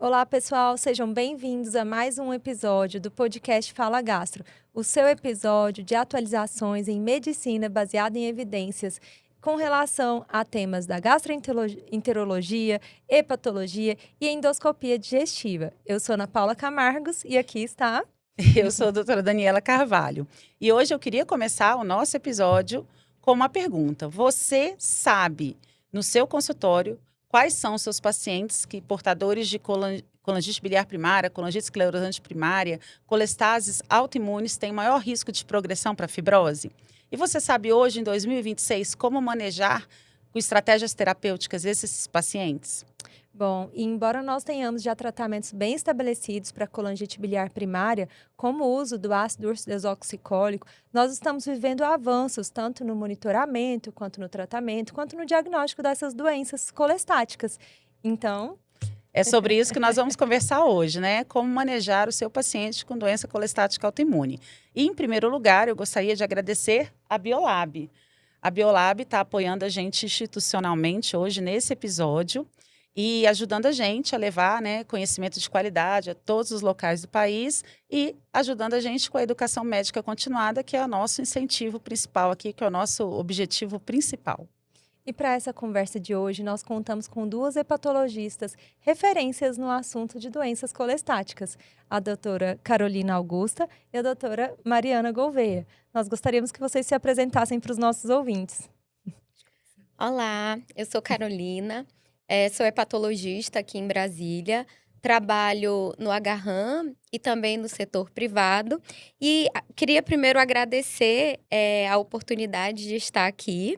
Olá, pessoal, sejam bem-vindos a mais um episódio do podcast Fala Gastro, o seu episódio de atualizações em medicina baseada em evidências com relação a temas da gastroenterologia, hepatologia e endoscopia digestiva. Eu sou Ana Paula Camargos e aqui está. Eu sou a doutora Daniela Carvalho e hoje eu queria começar o nosso episódio com uma pergunta. Você sabe, no seu consultório, quais são os seus pacientes que portadores de colangite biliar primária, colangite esclerosante primária, colestases autoimunes têm maior risco de progressão para fibrose? E você sabe hoje, em 2026, como manejar com estratégias terapêuticas esses pacientes? Bom, e embora nós tenhamos já tratamentos bem estabelecidos para colangite biliar primária, como o uso do ácido ursodesoxicólico, nós estamos vivendo avanços tanto no monitoramento, quanto no tratamento, quanto no diagnóstico dessas doenças colestáticas. Então, É sobre isso que nós vamos conversar hoje, né? Como manejar o seu paciente com doença colestática autoimune. E, em primeiro lugar, eu gostaria de agradecer a Biolab. A Biolab está apoiando a gente institucionalmente hoje nesse episódio e ajudando a gente a levar, né, conhecimento de qualidade a todos os locais do país e ajudando a gente com a educação médica continuada, que é o nosso incentivo principal aqui, que é o nosso objetivo principal. e para essa conversa de hoje, nós contamos com duas hepatologistas referências no assunto de doenças colestáticas, a doutora Carolina Augusta e a doutora Mariana Gouveia. Nós gostaríamos que vocês se apresentassem para os nossos ouvintes. Olá, eu sou Carolina, sou hepatologista aqui em Brasília, trabalho no Agarram e também no setor privado. E queria primeiro agradecer a oportunidade de estar aqui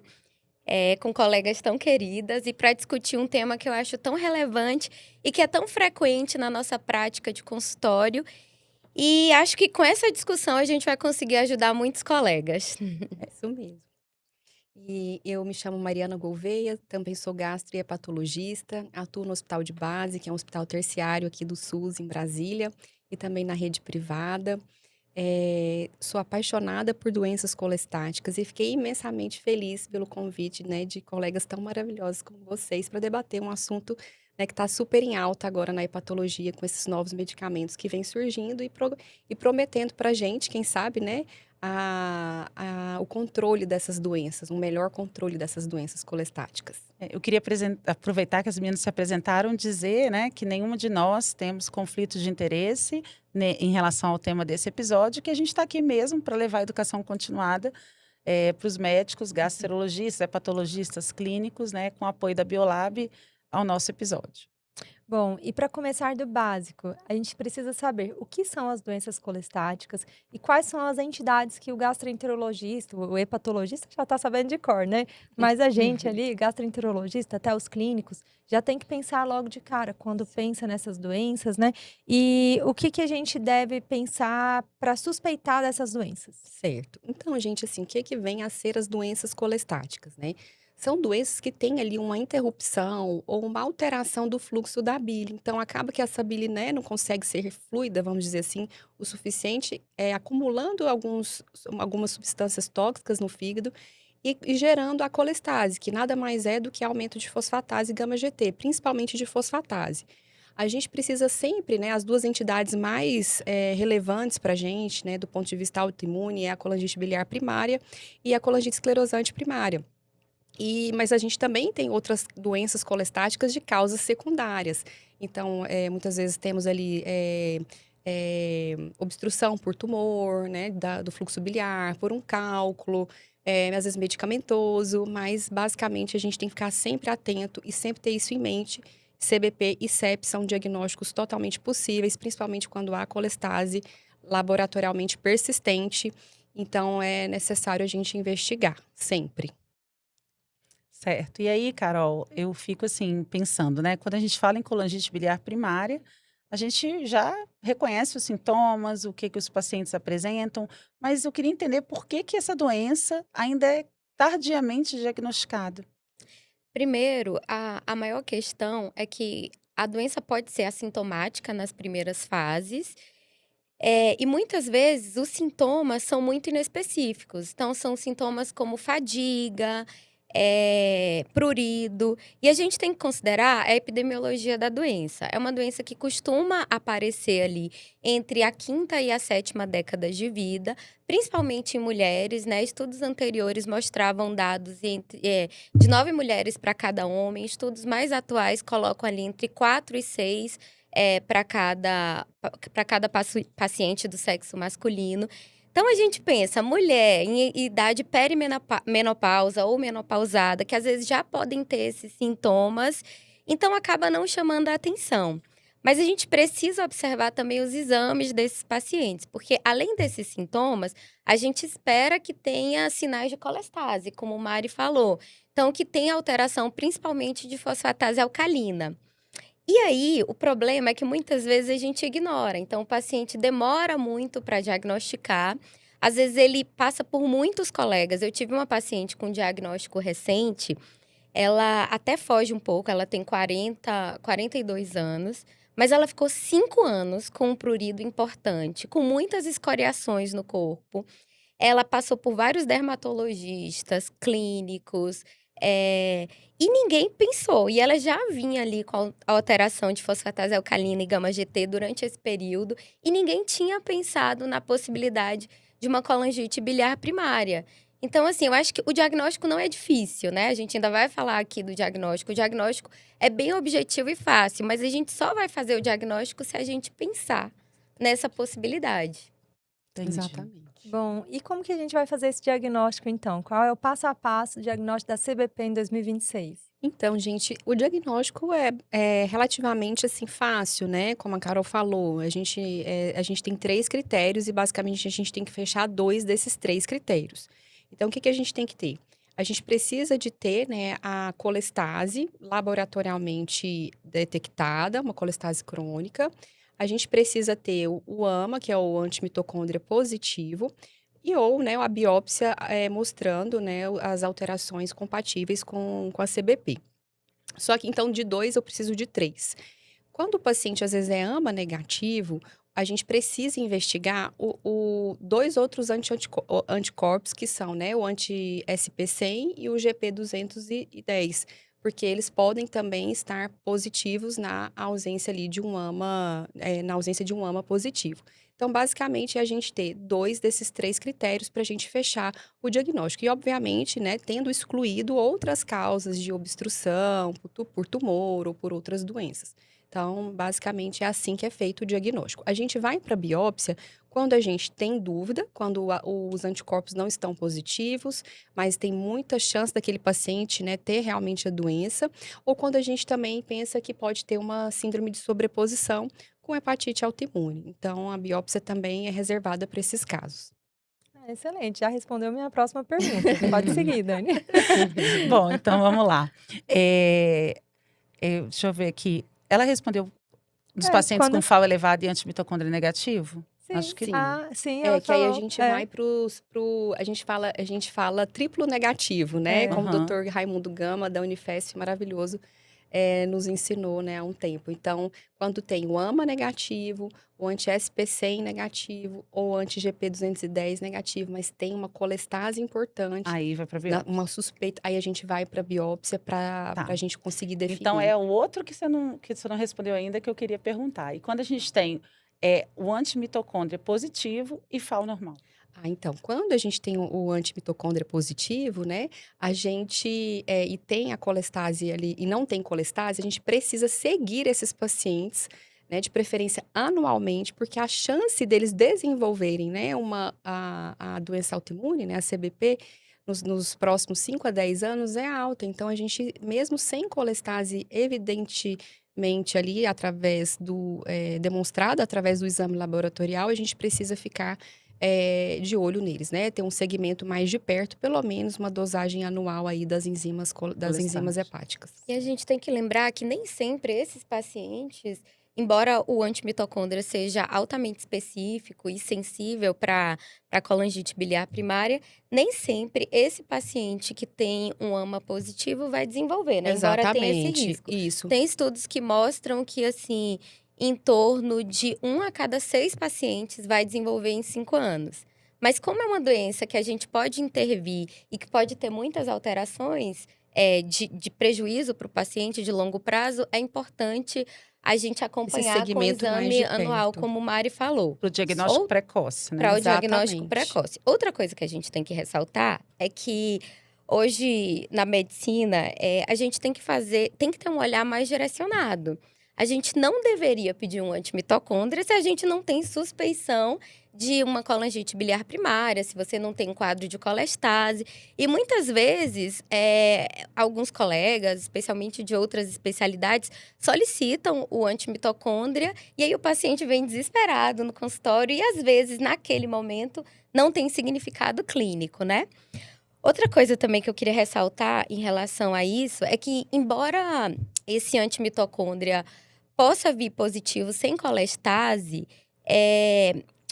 com colegas tão queridas e para discutir um tema que eu acho tão relevante e que é tão frequente na nossa prática de consultório. E acho que com essa discussão a gente vai conseguir ajudar muitos colegas. É isso mesmo. E eu me chamo Mariana Gouveia, também sou gastro e hepatologista, atuo no Hospital de Base, que é um hospital terciário aqui do SUS, em Brasília, e também na rede privada. Sou apaixonada por doenças colestáticas e fiquei imensamente feliz pelo convite, né, de colegas tão maravilhosos como vocês para debater um assunto, né, que está super em alta agora na hepatologia, com esses novos medicamentos que vêm surgindo e prometendo para a gente, quem sabe, né, o controle dessas doenças, um melhor controle dessas doenças colestáticas. Eu queria aproveitar que as meninas se apresentaram, dizer, né, que nenhuma de nós temos conflitos de interesse, né, em relação ao tema desse episódio, que a gente está aqui mesmo para levar a educação continuada para os médicos, gastrologistas, hepatologistas clínicos, né, com o apoio da Biolab ao nosso episódio. Bom, e para começar do básico, a gente precisa saber o que são as doenças colestáticas e quais são as entidades que o gastroenterologista, o hepatologista já está sabendo de cor, né? Mas a gente ali, gastroenterologista, até os clínicos, já tem que pensar logo de cara quando pensa nessas doenças, né? E o que que a gente deve pensar para suspeitar dessas doenças? Certo. Então, gente, assim, o que que vem a ser as doenças colestáticas, né? São doenças que têm ali uma interrupção ou uma alteração do fluxo da bile. Então, acaba que essa bile, né, não consegue ser fluida, vamos dizer assim, o suficiente, acumulando algumas substâncias tóxicas no fígado e gerando a colestase, que nada mais é do que aumento de fosfatase e gama-GT, principalmente de fosfatase. A gente precisa sempre, né, as duas entidades mais relevantes para a gente, né, do ponto de vista autoimune, é a colangite biliar primária e a colangite esclerosante primária. Mas a gente também tem outras doenças colestáticas de causas secundárias. Então, muitas vezes temos ali obstrução por tumor, né, do fluxo biliar, por um cálculo, às vezes medicamentoso, mas basicamente a gente tem que ficar sempre atento e sempre ter isso em mente. CBP e CEP são diagnósticos totalmente possíveis, principalmente quando há colestase laboratorialmente persistente. Então, é necessário a gente investigar sempre. Certo. E aí, Carol, eu fico assim pensando, né? Quando a gente fala em colangite biliar primária, a gente já reconhece os sintomas, o que que os pacientes apresentam, mas eu queria entender por que que essa doença ainda é tardiamente diagnosticada. Primeiro, a maior questão é que a doença pode ser assintomática nas primeiras fases, e muitas vezes os sintomas são muito inespecíficos. Então, são sintomas como fadiga, prurido. E a gente tem que considerar a epidemiologia da doença. É uma doença que costuma aparecer ali entre a quinta e a sétima década de vida, principalmente em mulheres, né? Estudos anteriores mostravam dados de 9 mulheres para cada homem. Estudos mais atuais colocam ali entre 4 e 6 para cada paciente do sexo masculino. Então, a gente pensa, mulher em idade perimenopausa ou menopausada, que às vezes já podem ter esses sintomas, então acaba não chamando a atenção. Mas a gente precisa observar também os exames desses pacientes, porque além desses sintomas, a gente espera que tenha sinais de colestase, como o Mari falou. Então, que tenha alteração principalmente de fosfatase alcalina. E aí, o problema é que muitas vezes a gente ignora. Então, o paciente demora muito para diagnosticar. Às vezes, ele passa por muitos colegas. Eu tive uma paciente com diagnóstico recente. Ela até foge um pouco. Ela tem 42 anos. Mas ela ficou 5 anos com um prurido importante, com muitas escoriações no corpo. Ela passou por vários dermatologistas, clínicos, e ninguém pensou. E ela já vinha ali com a alteração de fosfatase alcalina e gama-GT durante esse período, e ninguém tinha pensado na possibilidade de uma colangite biliar primária. Então, assim, eu acho que o diagnóstico não é difícil, né? A gente ainda vai falar aqui do diagnóstico. O diagnóstico é bem objetivo e fácil, mas a gente só vai fazer o diagnóstico se a gente pensar nessa possibilidade. Entendi. Exatamente. Bom, e como que a gente vai fazer esse diagnóstico, então? Qual é o passo a passo do diagnóstico da CBP em 2026? Então, gente, o diagnóstico é relativamente assim fácil, né? Como a Carol falou, a gente tem 3 critérios e basicamente a gente tem que fechar 2 desses 3 critérios. Então, o que a gente tem que ter? A gente precisa de ter, né, a colestase laboratorialmente detectada, uma colestase crônica. A gente precisa ter o AMA, que é o antimitocôndria positivo, né, a biópsia mostrando, né, as alterações compatíveis com a CBP. Só que, então, de 2 eu preciso de 3. Quando o paciente, às vezes, é AMA negativo, a gente precisa investigar 2 outros anticorpos, que são, né, o anti-SP100 e o GP210, porque eles podem também estar positivos na ausência ali de um AMA, na ausência de um AMA positivo. Então, basicamente, é a gente ter 2 desses 3 critérios para a gente fechar o diagnóstico. E, obviamente, né, tendo excluído outras causas de obstrução, por tumor ou por outras doenças. Então, basicamente, é assim que é feito o diagnóstico. A gente vai para a biópsia quando a gente tem dúvida, quando os anticorpos não estão positivos, mas tem muita chance daquele paciente, né, ter realmente a doença, ou quando a gente também pensa que pode ter uma síndrome de sobreposição com hepatite autoimune. Então, a biópsia também é reservada para esses casos. Excelente, já respondeu minha próxima pergunta. Pode seguir, Dani. Bom, então vamos lá. Deixa eu ver aqui. Ela respondeu dos pacientes com Quando... FAO elevado e antimitocôndria negativo? Sim, Acho que sim. Sim, ela Que aí a falou. gente vai a gente fala triplo negativo, né? Como o Aham. doutor Raimundo Gama, da Unifesp, maravilhoso, nos ensinou, né, há um tempo. Então, quando tem o AMA negativo, o anti-SP100 negativo, ou anti-GP210 negativo, mas tem uma colestase importante, Aí vai para biópsia. uma suspeita, aí a gente vai para biópsia para Tá. a gente conseguir definir. Então, é o outro que você não respondeu ainda que eu queria perguntar. E quando a gente tem o antimitocôndria positivo e FAO normal? Então, quando a gente tem o antimitocôndria positivo, né, a gente, e tem a colestase ali, e não tem colestase, a gente precisa seguir esses pacientes, né, de preferência anualmente, porque a chance deles desenvolverem, né, a doença autoimune, né, a CBP, nos próximos 5 a 10 anos é alta. Então, a gente, mesmo sem colestase evidentemente ali, demonstrado através do exame laboratorial, a gente precisa ficar de olho neles, né? Ter um segmento mais de perto, pelo menos uma dosagem anual aí das enzimas hepáticas. E a gente tem que lembrar que nem sempre esses pacientes, embora o antimitocôndria seja altamente específico e sensível para a colangite biliar primária, nem sempre esse paciente que tem um AMA positivo vai desenvolver, né? Embora tenha esse Exatamente, risco. isso. Tem estudos que mostram que, assim, em torno de 1 a cada 6 pacientes vai desenvolver em 5 anos. Mas como é uma doença que a gente pode intervir e que pode ter muitas alterações de prejuízo para o paciente de longo prazo, é importante a gente Esse acompanhar com o segmento mais exame de anual, perto. como o Mari falou. Para o diagnóstico precoce, né? Para o diagnóstico Exatamente. precoce. Outra coisa que a gente tem que ressaltar é que hoje, na medicina, a gente tem que ter um olhar mais direcionado. A gente não deveria pedir um antimitocôndria se a gente não tem suspeição de uma colangite biliar primária, se você não tem um quadro de colestase. E muitas vezes, alguns colegas, especialmente de outras especialidades, solicitam o antimitocôndria e aí o paciente vem desesperado no consultório e às vezes, naquele momento, não tem significado clínico, né? Outra coisa também que eu queria ressaltar em relação a isso é que, embora esse antimitocôndria possa vir positivo sem colestase,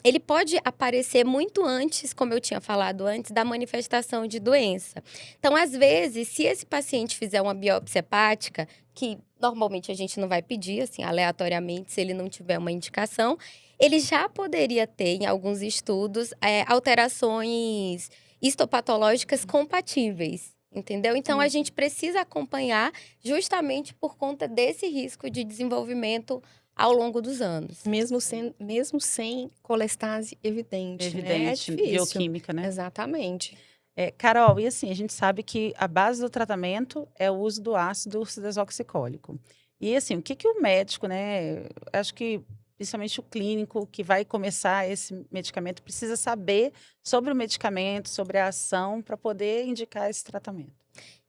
ele pode aparecer muito antes, como eu tinha falado antes, da manifestação de doença. Então, às vezes, se esse paciente fizer uma biópsia hepática, que normalmente a gente não vai pedir, assim, aleatoriamente, se ele não tiver uma indicação, ele já poderia ter, em alguns estudos, alterações histopatológicas compatíveis, entendeu? Então, a gente precisa acompanhar justamente por conta desse risco de desenvolvimento ao longo dos anos. Mesmo sem colestase evidente, né? É Evidente, difícil. bioquímica, né? Exatamente. Carol, e assim, a gente sabe que a base do tratamento é o uso do ácido ursodesoxicólico. E assim, o que que o médico, né, acho que principalmente o clínico que vai começar esse medicamento precisa saber sobre o medicamento, sobre a ação, para poder indicar esse tratamento.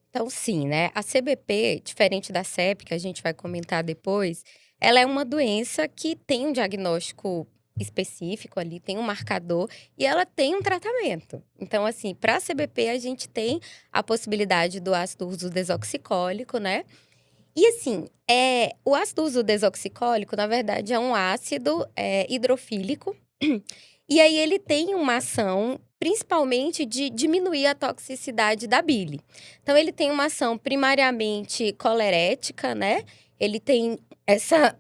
Então, sim, né? A CBP, diferente da CEP, que a gente vai comentar depois, ela é uma doença que tem um diagnóstico específico ali, tem um marcador e ela tem um tratamento. Então, assim, para a CBP, a gente tem a possibilidade do ácido ursodesoxicólico, né? E assim, o ácido ursodesoxicólico, na verdade, é um ácido hidrofílico. E aí ele tem uma ação, principalmente, de diminuir a toxicidade da bile. Então, ele tem uma ação primariamente colerética, né? Ele tem essa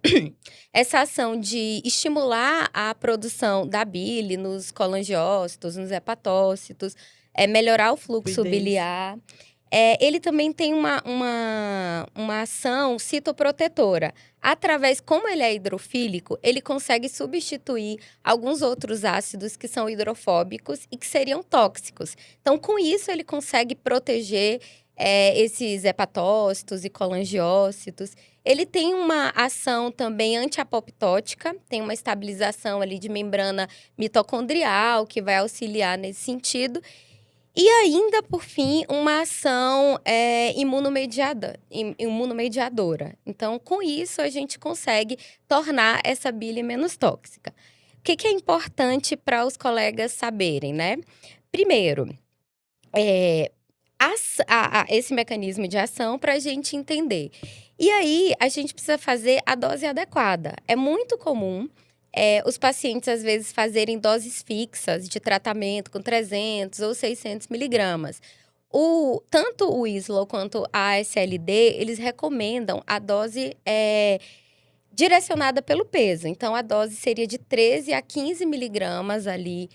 ação de estimular a produção da bile nos colangiócitos, nos hepatócitos, melhorar o fluxo Fluidez. biliar. Ele também tem uma ação citoprotetora. Como ele é hidrofílico, ele consegue substituir alguns outros ácidos que são hidrofóbicos e que seriam tóxicos. Então, com isso, ele consegue proteger esses hepatócitos e colangiócitos. Ele tem uma ação também antiapoptótica, tem uma estabilização ali de membrana mitocondrial que vai auxiliar nesse sentido. E ainda, por fim, uma ação imunomediadora. Então, com isso, a gente consegue tornar essa bile menos tóxica. O que é importante para os colegas saberem, né? Primeiro, esse mecanismo de ação para a gente entender. E aí, a gente precisa fazer a dose adequada. É muito comum os pacientes, às vezes, fazerem doses fixas de tratamento com 300 ou 600 miligramas. Tanto o ISLO quanto a ASLD, eles recomendam a dose direcionada pelo peso. Então, a dose seria de 13 a 15 miligramas ali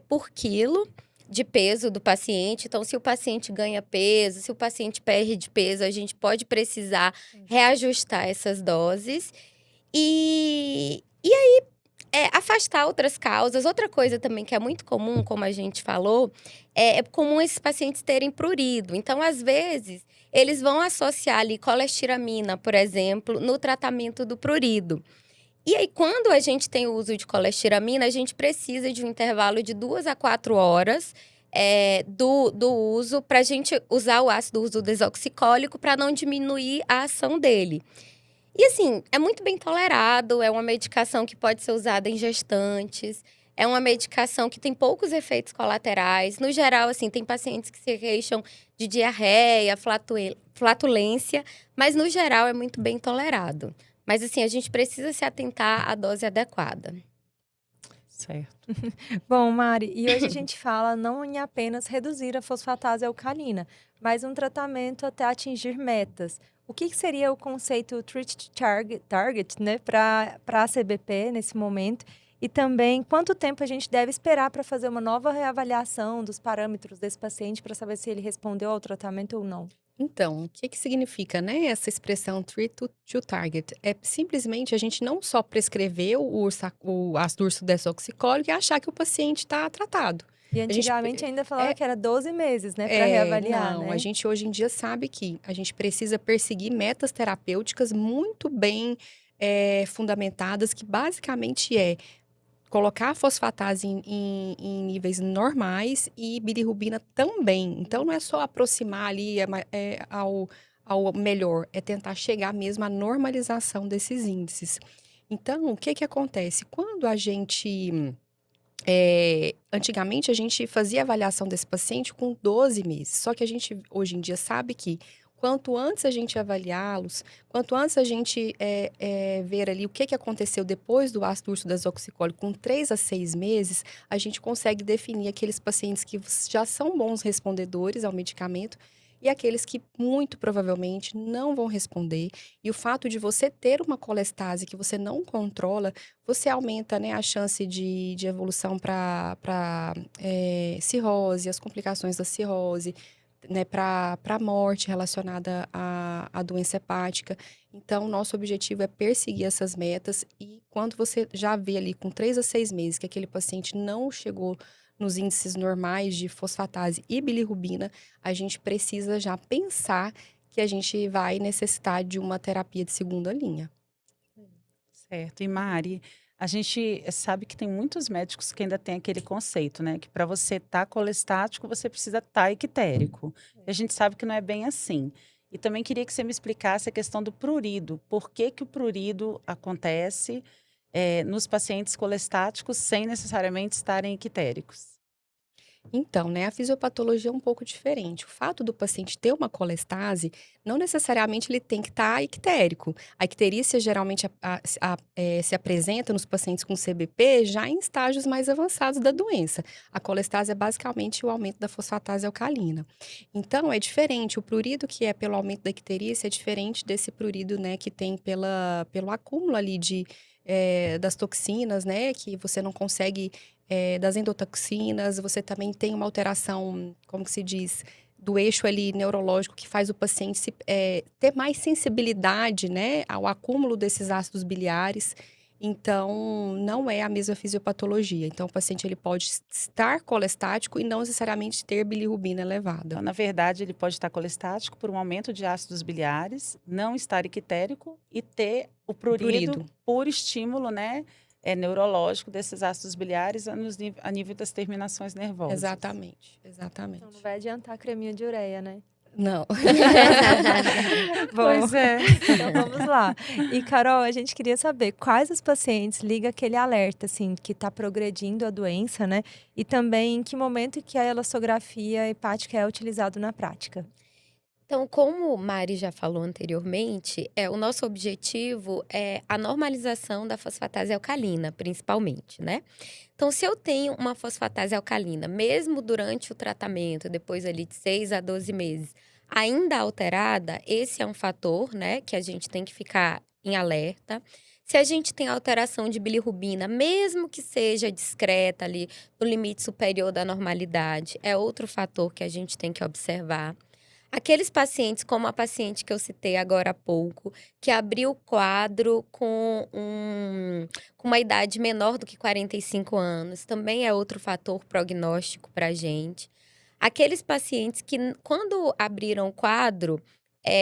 por quilo de peso do paciente. Então, se o paciente ganha peso, se o paciente perde peso, a gente pode precisar reajustar essas doses. E aí, afastar outras causas. Outra coisa também que é muito comum, como a gente falou, é comum esses pacientes terem prurido. Então, às vezes, eles vão associar ali colestiramina, por exemplo, no tratamento do prurido. E aí, quando a gente tem o uso de colestiramina, a gente precisa de um intervalo de 2 a 4 horas do uso para a gente usar o ácido ursodesoxicólico para não diminuir a ação dele. E assim, é muito bem tolerado, é uma medicação que pode ser usada em gestantes, é uma medicação que tem poucos efeitos colaterais. No geral, assim, tem pacientes que se queixam de diarreia, flatulência, mas no geral é muito bem tolerado. Mas assim, a gente precisa se atentar à dose adequada. Certo. Bom, Mari, e hoje a gente fala não em apenas reduzir a fosfatase alcalina, mas um tratamento até atingir metas. O que seria o conceito Treat Target, né, para a CBP nesse momento? E também, quanto tempo a gente deve esperar para fazer uma nova reavaliação dos parâmetros desse paciente para saber se ele respondeu ao tratamento ou não? Então, o que que significa, né, essa expressão treat to target? É simplesmente a gente não só prescrever o ácido ursodesoxicólico e achar que o paciente está tratado. E A gente antigamente ainda falava é, que era 12 meses, né, para reavaliar, não, a né? gente hoje em dia sabe que a gente precisa perseguir metas terapêuticas muito bem fundamentadas, que basicamente é colocar a fosfatase em níveis normais e bilirrubina também. Então, não é só aproximar ali ao melhor, é tentar chegar mesmo à normalização desses índices. Então, o que que acontece? Quando a gente antigamente a gente fazia avaliação desse paciente com 12 meses, só que a gente hoje em dia sabe que quanto antes a gente avaliá-los, quanto antes a gente ver ali o que aconteceu depois do ácido ursodesoxicólico com 3 a 6 meses, a gente consegue definir aqueles pacientes que já são bons respondedores ao medicamento e aqueles que muito provavelmente não vão responder. E o fato de você ter uma colestase que você não controla, você aumenta, né, a chance de evolução para cirrose, as complicações da cirrose, né, para a morte relacionada à doença hepática. Então, nosso objetivo é perseguir essas metas e quando você já vê ali com 3 a 6 meses que aquele paciente não chegou nos índices normais de fosfatase e bilirrubina, a gente precisa já pensar que a gente vai necessitar de uma terapia de segunda linha. Certo. E Mari, a gente sabe que tem muitos médicos que ainda têm aquele conceito, né? Que para você estar colestático, você precisa estar equitérico. E a gente sabe que não é bem assim. E também queria que você me explicasse a questão do prurido. Por que que o prurido acontece nos pacientes colestáticos sem necessariamente estarem equitéricos? Então, né, a fisiopatologia é um pouco diferente. O fato do paciente ter uma colestase, não necessariamente ele tem que estar ictérico. A icterícia geralmente se apresenta nos pacientes com CBP já em estágios mais avançados da doença. A colestase é basicamente o aumento da fosfatase alcalina. Então, é diferente. O prurido que é pelo aumento da icterícia é diferente desse prurido, né, que tem pelo acúmulo ali das toxinas, né, que você não consegue das endotoxinas, você também tem uma alteração, como que se diz, do eixo ali neurológico que faz o paciente ter mais sensibilidade, né, ao acúmulo desses ácidos biliares. Então, não é a mesma fisiopatologia. Então, o paciente ele pode estar colestático e não necessariamente ter bilirrubina elevada. Então, na verdade, ele pode estar colestático por um aumento de ácidos biliares, não estar equitérico e ter o prurido por estímulo, né, neurológico desses ácidos biliares a nível das terminações nervosas. Exatamente, exatamente. Então não vai adiantar creminho de ureia, né? Não. Pois é. Então vamos lá. E Carol, a gente queria saber quais os pacientes liga aquele alerta, assim, que está progredindo a doença, né? E também em que momento que a elastografia hepática é utilizado na prática. Então, como Mari já falou anteriormente, o nosso objetivo é a normalização da fosfatase alcalina, principalmente, né? Então, se eu tenho uma fosfatase alcalina, mesmo durante o tratamento, depois ali de 6 a 12 meses, ainda alterada, esse é um fator, né, que a gente tem que ficar em alerta. Se a gente tem alteração de bilirrubina, mesmo que seja discreta ali, no limite superior da normalidade, é outro fator que a gente tem que observar. Aqueles pacientes, como a paciente que eu citei agora há pouco, que abriu o quadro com uma idade menor do que 45 anos, também é outro fator prognóstico para a gente. Aqueles pacientes que, quando abriram o quadro,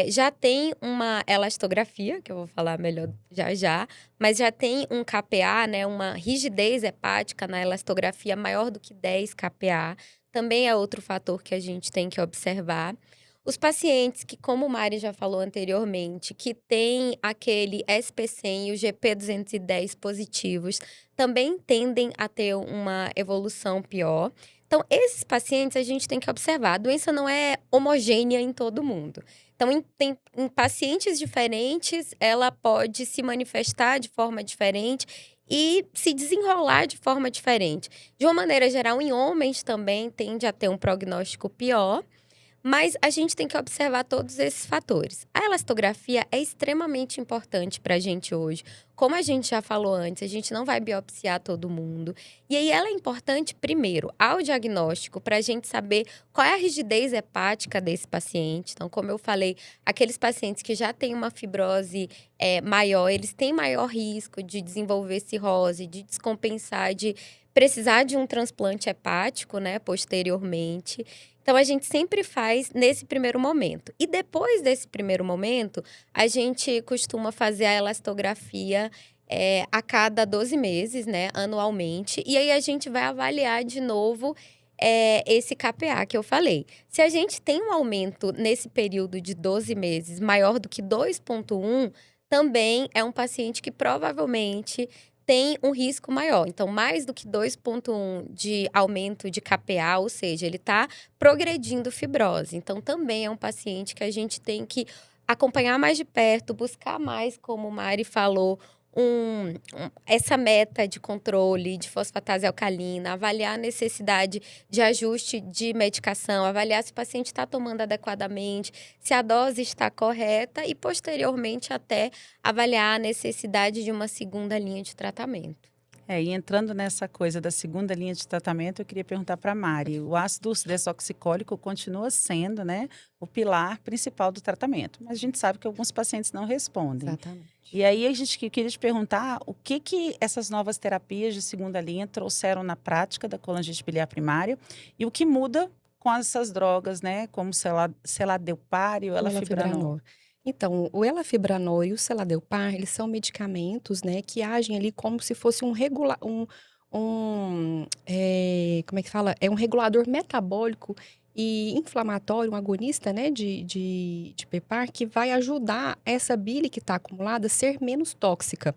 já tem uma elastografia, que eu vou falar melhor já já, mas já tem um KPA, né, uma rigidez hepática na elastografia maior do que 10 KPA, também é outro fator que a gente tem que observar. Os pacientes que, como o Mari já falou anteriormente, que tem aquele SP100 e o GP210 positivos, também tendem a ter uma evolução pior. Então, esses pacientes a gente tem que observar. A doença não é homogênea em todo mundo. Então, em pacientes diferentes, ela pode se manifestar de forma diferente e se desenrolar de forma diferente. De uma maneira geral, em homens também tende a ter um prognóstico pior. Mas a gente tem que observar todos esses fatores. A elastografia é extremamente importante para a gente hoje. Como a gente já falou antes, a gente não vai biopsiar todo mundo. E aí ela é importante, primeiro, ao diagnóstico, para a gente saber qual é a rigidez hepática desse paciente. Então, como eu falei, aqueles pacientes que já têm uma fibrose maior, eles têm maior risco de desenvolver cirrose, de descompensar, de precisar de um transplante hepático, né, posteriormente. Então, a gente sempre faz nesse primeiro momento. E depois desse primeiro momento, a gente costuma fazer a elastografia a cada 12 meses, né, anualmente. E aí, a gente vai avaliar de novo esse KPA que eu falei. Se a gente tem um aumento nesse período de 12 meses maior do que 2,1, também é um paciente que provavelmente tem um risco maior. Então, mais do que 2,1 de aumento de KPA, ou seja, ele está progredindo fibrose. Então, também é um paciente que a gente tem que acompanhar mais de perto, buscar mais, como o Mari falou, essa meta de controle de fosfatase alcalina, avaliar a necessidade de ajuste de medicação, avaliar se o paciente está tomando adequadamente, se a dose está correta e, posteriormente, até avaliar a necessidade de uma segunda linha de tratamento. E entrando nessa coisa da segunda linha de tratamento, eu queria perguntar para a Mari. O ácido desoxicólico continua sendo, né, o pilar principal do tratamento, mas a gente sabe que alguns pacientes não respondem. Exatamente. E aí a gente queria te perguntar o que essas novas terapias de segunda linha trouxeram na prática da colangite biliar primária e o que muda com essas drogas, né, como seladelpar e o elafibranor. Então, o elafibranor e o seladelpar, eles são medicamentos, né, que agem ali como se fosse como é que fala? É um regulador metabólico e inflamatório, um agonista, né, de PPAR, que vai ajudar essa bile que está acumulada a ser menos tóxica.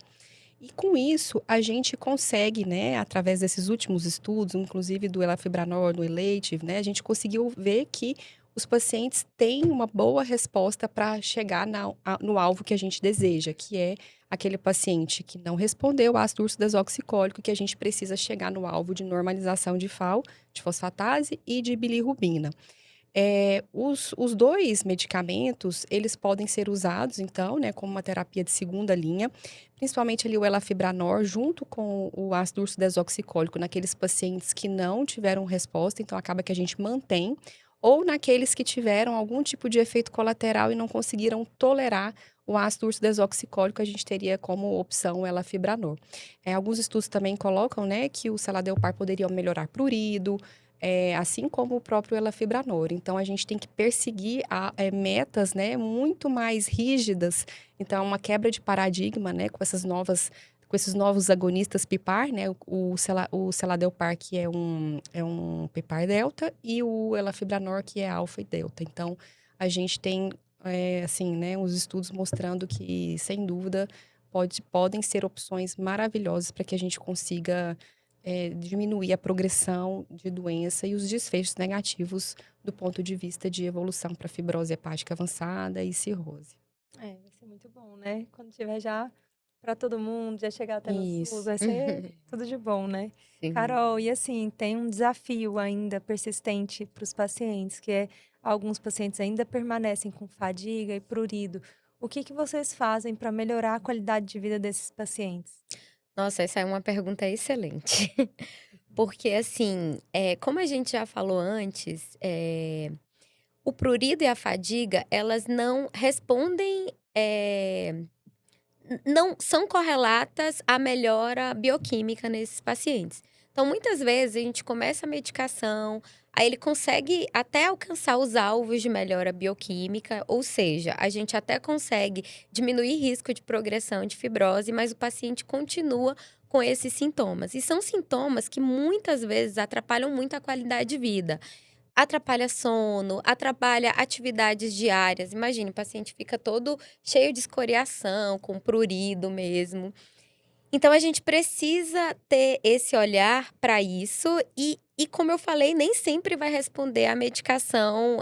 E com isso, a gente consegue, né, através desses últimos estudos, inclusive do elafibranor, do Elative, né, a gente conseguiu ver que os pacientes têm uma boa resposta para chegar no alvo que a gente deseja, que é aquele paciente que não respondeu ao ácido ursodesoxicólico, que a gente precisa chegar no alvo de normalização de FAO, de fosfatase e de bilirrubina. Os dois medicamentos, eles podem ser usados, então, né, como uma terapia de segunda linha, principalmente ali o elafibranor, junto com o ácido ursodesoxicólico, naqueles pacientes que não tiveram resposta, então acaba que a gente mantém, ou naqueles que tiveram algum tipo de efeito colateral e não conseguiram tolerar o ácido ursodesoxicólico, a gente teria como opção o elafibranor. Alguns estudos também colocam, né, que o seladelpar poderia melhorar prurido, assim como o próprio elafibranor. Então, a gente tem que perseguir metas, né, muito mais rígidas. Então, uma quebra de paradigma, né, com esses novos agonistas PPAR, né, o seladelpar, que é um PPAR delta, e o elafibranor, que é alfa e delta. Então, a gente tem, assim, né, os estudos mostrando que, sem dúvida, podem ser opções maravilhosas para que a gente consiga diminuir a progressão de doença e os desfechos negativos do ponto de vista de evolução para fibrose hepática avançada e cirrose. Vai ser muito bom, né? Quando tiver já para todo mundo, já chegar até no SUS, Isso. vai ser tudo de bom, né? Sim. Carol, e assim, tem um desafio ainda persistente para os pacientes, que é alguns pacientes ainda permanecem com fadiga e prurido. O que vocês fazem para melhorar a qualidade de vida desses pacientes? Nossa, essa é uma pergunta excelente. Porque, assim, como a gente já falou antes, o prurido e a fadiga, elas não respondem, não são correlatas à melhora bioquímica nesses pacientes. Então, muitas vezes, a gente começa a medicação, aí ele consegue até alcançar os alvos de melhora bioquímica, ou seja, a gente até consegue diminuir risco de progressão de fibrose, mas o paciente continua com esses sintomas. E são sintomas que muitas vezes atrapalham muito a qualidade de vida. Atrapalha sono, atrapalha atividades diárias. Imagine, o paciente fica todo cheio de escoriação, com prurido mesmo. Então, a gente precisa ter esse olhar para isso e, como eu falei, nem sempre vai responder à medicação,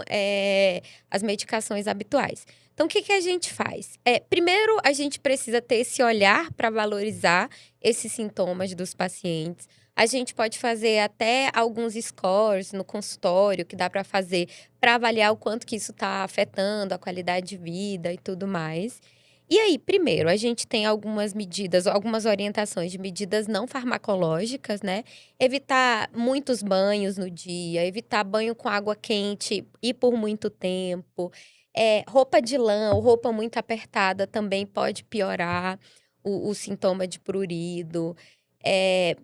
as medicações habituais. Então, o que a gente faz? Primeiro, a gente precisa ter esse olhar para valorizar esses sintomas dos pacientes. A gente pode fazer até alguns scores no consultório, que dá para fazer para avaliar o quanto que isso está afetando a qualidade de vida e tudo mais. E aí, primeiro, a gente tem algumas medidas, algumas orientações de medidas não farmacológicas, né? Evitar muitos banhos no dia, evitar banho com água quente e por muito tempo. Roupa de lã ou roupa muito apertada também pode piorar o sintoma de prurido.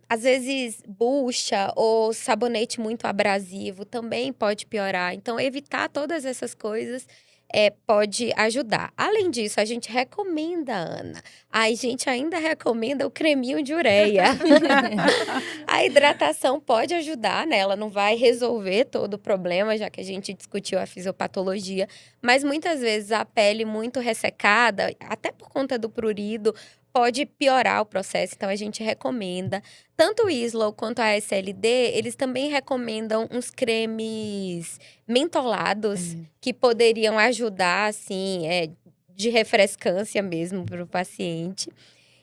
Às vezes, bucha ou sabonete muito abrasivo também pode piorar. Então, evitar todas essas coisas pode ajudar. Além disso, a gente recomenda, Ana, a gente ainda recomenda o creminho de ureia. A hidratação pode ajudar, né? Ela não vai resolver todo o problema, já que a gente discutiu a fisiopatologia, mas muitas vezes a pele muito ressecada, até por conta do prurido, pode piorar o processo, então a gente recomenda. Tanto o Islow quanto a SLD, eles também recomendam uns cremes mentolados que poderiam ajudar, assim, de refrescância mesmo para o paciente.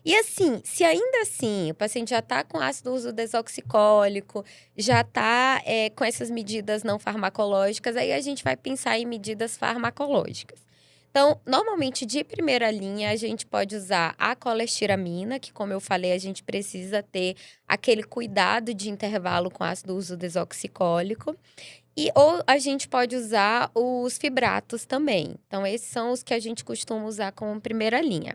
E assim, se ainda assim o paciente já está com ácido uso desoxicólico, já está com essas medidas não farmacológicas, aí a gente vai pensar em medidas farmacológicas. Então, normalmente, de primeira linha, a gente pode usar a colestiramina, que, como eu falei, a gente precisa ter aquele cuidado de intervalo com ácido uso desoxicólico. Ou a gente pode usar os fibratos também. Então, esses são os que a gente costuma usar como primeira linha.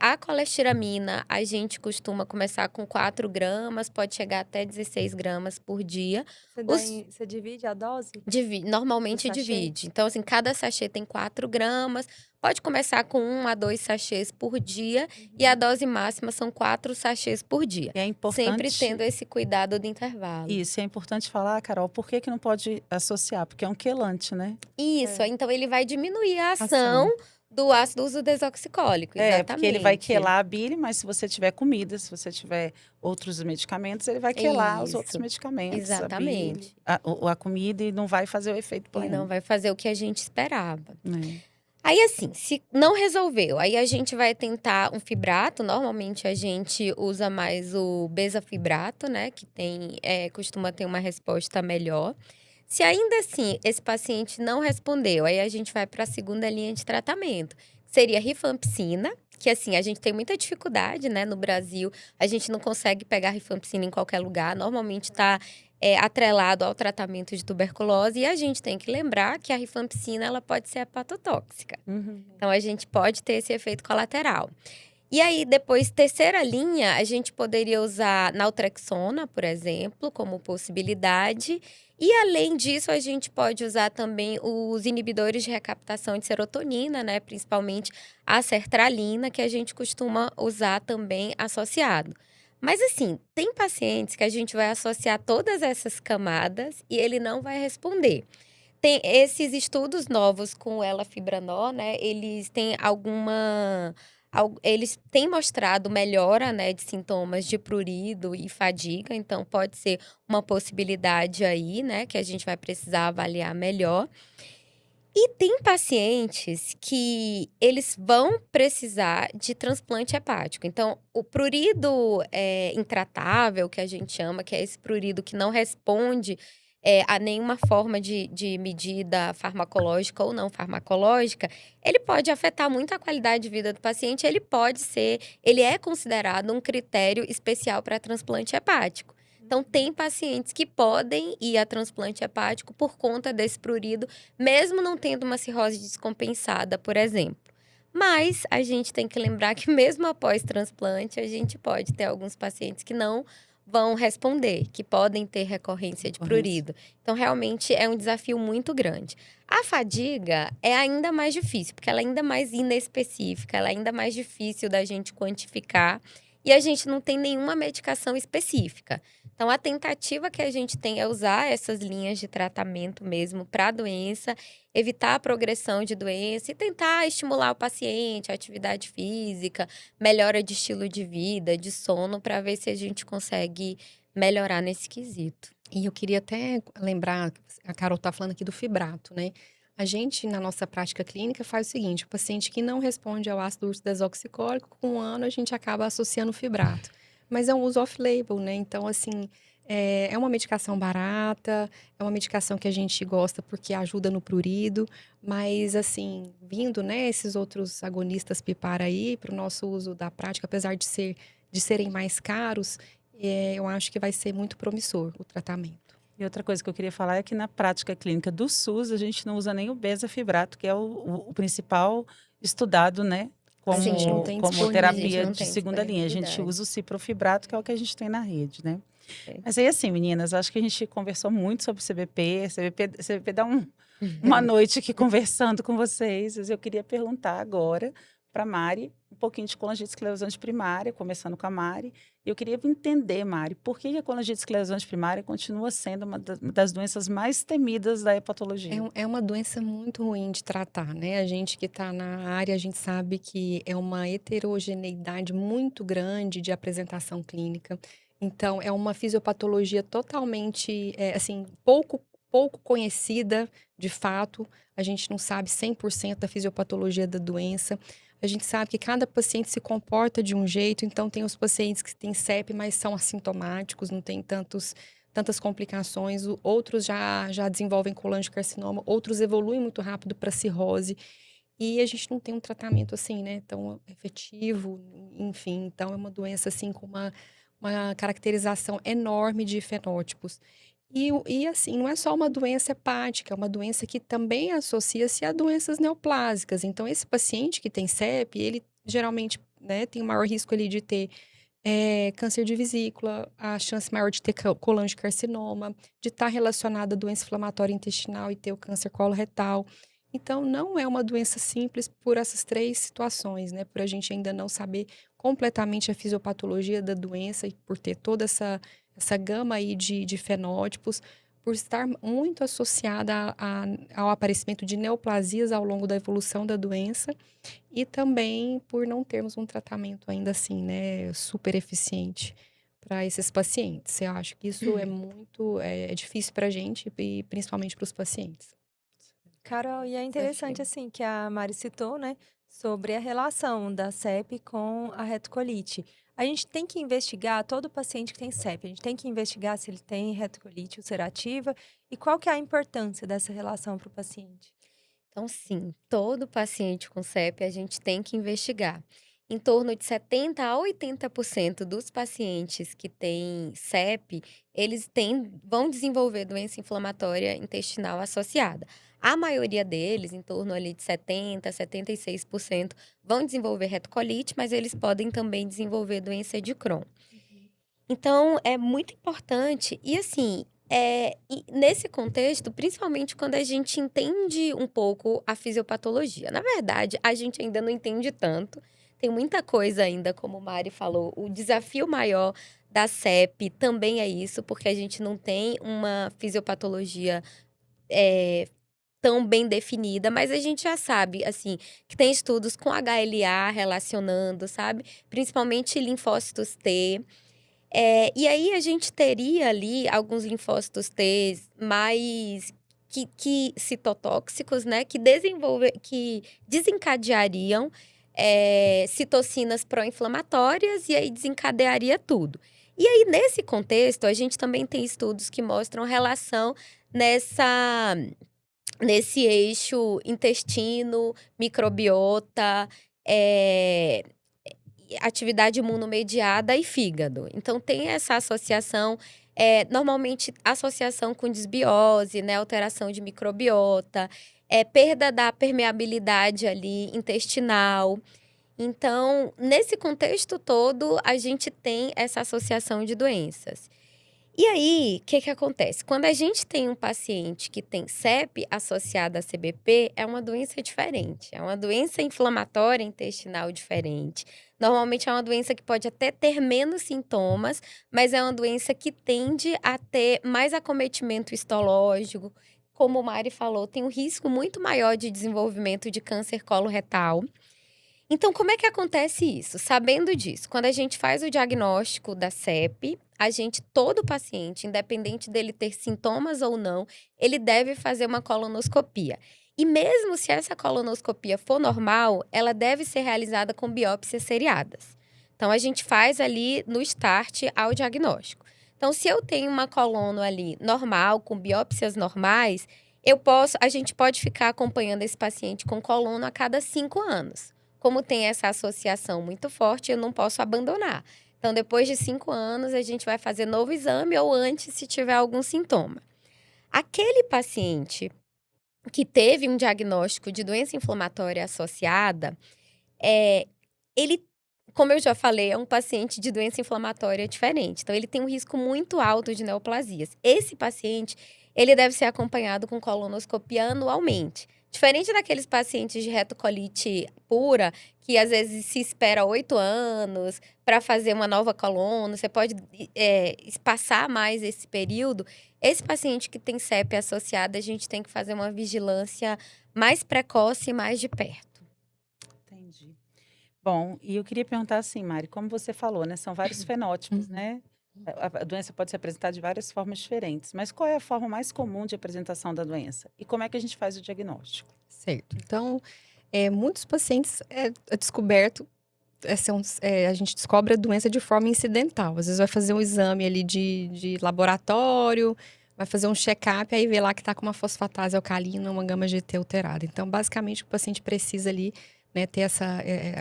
A colestiramina, a gente costuma começar com 4 gramas, pode chegar até 16 gramas por dia. Você divide a dose? Normalmente Do sachê? divide. Então, assim, cada sachê tem 4 gramas. Pode começar com 1 a 2 sachês por dia. E a dose máxima são 4 sachês por dia. E é importante... Sempre tendo esse cuidado do intervalo. Isso, é importante falar, Carol, por que não pode associar? Porque é um quelante, né? Isso, então ele vai diminuir a ação do ácido uso desoxicólico, exatamente. Porque ele vai quelar a bile, mas se você tiver comida, se você tiver outros medicamentos, ele vai quelar os outros medicamentos. Exatamente. A comida e não vai fazer o efeito pleno. E não vai fazer o que a gente esperava. Aí, assim, se não resolveu, aí a gente vai tentar um fibrato. Normalmente a gente usa mais o bezafibrato, né? Que costuma ter uma resposta melhor. Se ainda assim esse paciente não respondeu, aí a gente vai para a segunda linha de tratamento. Seria rifampicina, que assim, a gente tem muita dificuldade, né? No Brasil, a gente não consegue pegar rifampicina em qualquer lugar. Normalmente está atrelado ao tratamento de tuberculose. E a gente tem que lembrar que a rifampicina ela pode ser hepatotóxica. Então, a gente pode ter esse efeito colateral. E aí, depois, terceira linha, a gente poderia usar naltrexona, por exemplo, como possibilidade. E, além disso, a gente pode usar também os inibidores de recaptação de serotonina, né? Principalmente a sertralina, que a gente costuma usar também associado. Mas, assim, tem pacientes que a gente vai associar todas essas camadas e ele não vai responder. Tem esses estudos novos com o elafibranor, né? Eles têm eles têm mostrado melhora, né, de sintomas de prurido e fadiga, então pode ser uma possibilidade aí, né, que a gente vai precisar avaliar melhor. E tem pacientes que eles vão precisar de transplante hepático. Então, o prurido intratável, que a gente chama, que é esse prurido que não responde a nenhuma forma de medida farmacológica ou não farmacológica, ele pode afetar muito a qualidade de vida do paciente. Ele é considerado um critério especial para transplante hepático. Então, tem pacientes que podem ir a transplante hepático por conta desse prurido, mesmo não tendo uma cirrose descompensada, por exemplo. Mas a gente tem que lembrar que mesmo após transplante, a gente pode ter alguns pacientes que não vão responder, que podem ter recorrência de prurido. Então, realmente, é um desafio muito grande. A fadiga é ainda mais difícil, porque ela é ainda mais inespecífica, ela é ainda mais difícil da gente quantificar e a gente não tem nenhuma medicação específica. Então, a tentativa que a gente tem é usar essas linhas de tratamento mesmo para a doença, evitar a progressão de doença e tentar estimular o paciente, a atividade física, melhora de estilo de vida, de sono, para ver se a gente consegue melhorar nesse quesito. E eu queria até lembrar, a Carol está falando aqui do fibrato, né? A gente, na nossa prática clínica, faz o seguinte: o paciente que não responde ao ácido urso desoxicólico, com um ano a gente acaba associando o fibrato. Mas é um uso off-label, né? Então, assim, é uma medicação barata, é uma medicação que a gente gosta porque ajuda no prurido, mas, assim, vindo, né, esses outros agonistas PPAR aí para o nosso uso da prática, apesar de serem mais caros, eu acho que vai ser muito promissor o tratamento. E outra coisa que eu queria falar é que na prática clínica do SUS, a gente não usa nem o bezafibrato, que é o principal estudado, né? A gente não Como, tem como A gente terapia não de tem segunda linha. A gente disponibilidade. usa o ciprofibrato, que é o que a gente tem na rede, né? É. Mas aí, assim, meninas, acho que a gente conversou muito sobre CBP. CBP dá uma noite aqui conversando com vocês. Mas eu queria perguntar agora para Mari um pouquinho de colangite esclerosante primária, começando com a Mari. E eu queria entender, Mari, por que a colangite esclerosante primária continua sendo uma das doenças mais temidas da hepatologia? É uma doença muito ruim de tratar, né? A gente que está na área, a gente sabe que é uma heterogeneidade muito grande de apresentação clínica. Então, é uma fisiopatologia totalmente, assim, pouco conhecida de fato. A gente não sabe 100% da fisiopatologia da doença. A gente sabe que cada paciente se comporta de um jeito, então tem os pacientes que têm CEP, mas são assintomáticos, não tem tantas complicações, outros já desenvolvem colangiocarcinoma, outros evoluem muito rápido para cirrose, e a gente não tem um tratamento assim, né, tão efetivo, enfim, então é uma doença assim com uma caracterização enorme de fenótipos. E assim, não é só uma doença hepática, é uma doença que também associa-se a doenças neoplásicas. Então, esse paciente que tem CEP, ele geralmente, né, tem o maior risco ali de ter câncer de vesícula, a chance maior de ter colangiocarcinoma, de estar relacionada a doença inflamatória intestinal e ter o câncer coloretal. Então, não é uma doença simples por essas três situações, né? Por a gente ainda não saber completamente a fisiopatologia da doença e por ter toda essa gama aí de fenótipos, por estar muito associada ao aparecimento de neoplasias ao longo da evolução da doença e também por não termos um tratamento ainda assim, né, super eficiente para esses pacientes. Eu acho que isso é difícil para a gente e principalmente para os pacientes. Carol, e é interessante Desafio. assim que a Mari citou, né, sobre a relação da CEP com a retocolite. A gente tem que investigar todo paciente que tem CEP, a gente tem que investigar se ele tem retocolite ulcerativa e qual que é a importância dessa relação para o paciente. Então, sim, todo paciente com CEP a gente tem que investigar. Em torno de 70 a 80% dos pacientes que têm CEP, vão desenvolver doença inflamatória intestinal associada. A maioria deles, em torno ali de 70 a 76%, vão desenvolver retocolite, mas eles podem também desenvolver doença de Crohn. Então, é muito importante. E assim, e nesse contexto, principalmente quando a gente entende um pouco a fisiopatologia. Na verdade, a gente ainda não entende tanto. Tem muita coisa ainda, como o Mari falou. O desafio maior da CEP também é isso, porque a gente não tem uma fisiopatologia é, tão bem definida, mas a gente já sabe, assim, que tem estudos com HLA relacionando, sabe? Principalmente linfócitos T. E aí a gente teria ali alguns linfócitos T mais que citotóxicos, né? Que desencadeariam citocinas pró-inflamatórias e aí desencadearia tudo. E aí, nesse contexto, a gente também tem estudos que mostram relação nesse eixo intestino, microbiota, é, atividade imunomediada e fígado. Então, tem essa associação, normalmente associação com desbiose, né, alteração de microbiota, perda da permeabilidade ali intestinal. Então, nesse contexto todo, a gente tem essa associação de doenças. E aí, o que acontece? Quando a gente tem um paciente que tem CEP associada a CBP, é uma doença diferente. É uma doença inflamatória intestinal diferente. Normalmente é uma doença que pode até ter menos sintomas, mas é uma doença que tende a ter mais acometimento histológico. Como o Mari falou, tem um risco muito maior de desenvolvimento de câncer coloretal. Então, como é que acontece isso? Sabendo disso, quando a gente faz o diagnóstico da CEP, todo paciente, independente dele ter sintomas ou não, ele deve fazer uma colonoscopia. E mesmo se essa colonoscopia for normal, ela deve ser realizada com biópsias seriadas. Então, a gente faz ali no start ao diagnóstico. Então, se eu tenho uma colono ali normal, com biópsias normais, a gente pode ficar acompanhando esse paciente com colono a cada 5 anos. Como tem essa associação muito forte, eu não posso abandonar. Então, depois de 5 anos, a gente vai fazer novo exame ou antes, se tiver algum sintoma. Aquele paciente que teve um diagnóstico de doença inflamatória associada, ele, como eu já falei, é um paciente de doença inflamatória diferente. Então, ele tem um risco muito alto de neoplasias. Esse paciente, ele deve ser acompanhado com colonoscopia anualmente. Diferente daqueles pacientes de retocolite pura, que às vezes se espera 8 anos para fazer uma nova colono, você pode espaçar mais esse período. Esse paciente que tem CEP associada, a gente tem que fazer uma vigilância mais precoce e mais de perto. Entendi. Bom, e eu queria perguntar assim, Mari, como você falou, né? São vários fenótipos, né? A doença pode se apresentar de várias formas diferentes, mas qual é a forma mais comum de apresentação da doença? E como é que a gente faz o diagnóstico? Certo. Então, muitos pacientes é descoberto, a gente descobre a doença de forma incidental. Às vezes vai fazer um exame ali de laboratório, vai fazer um check-up, aí vê lá que está com uma fosfatase alcalina, uma gama-GT alterada. Então, basicamente, o paciente precisa ali, né, ter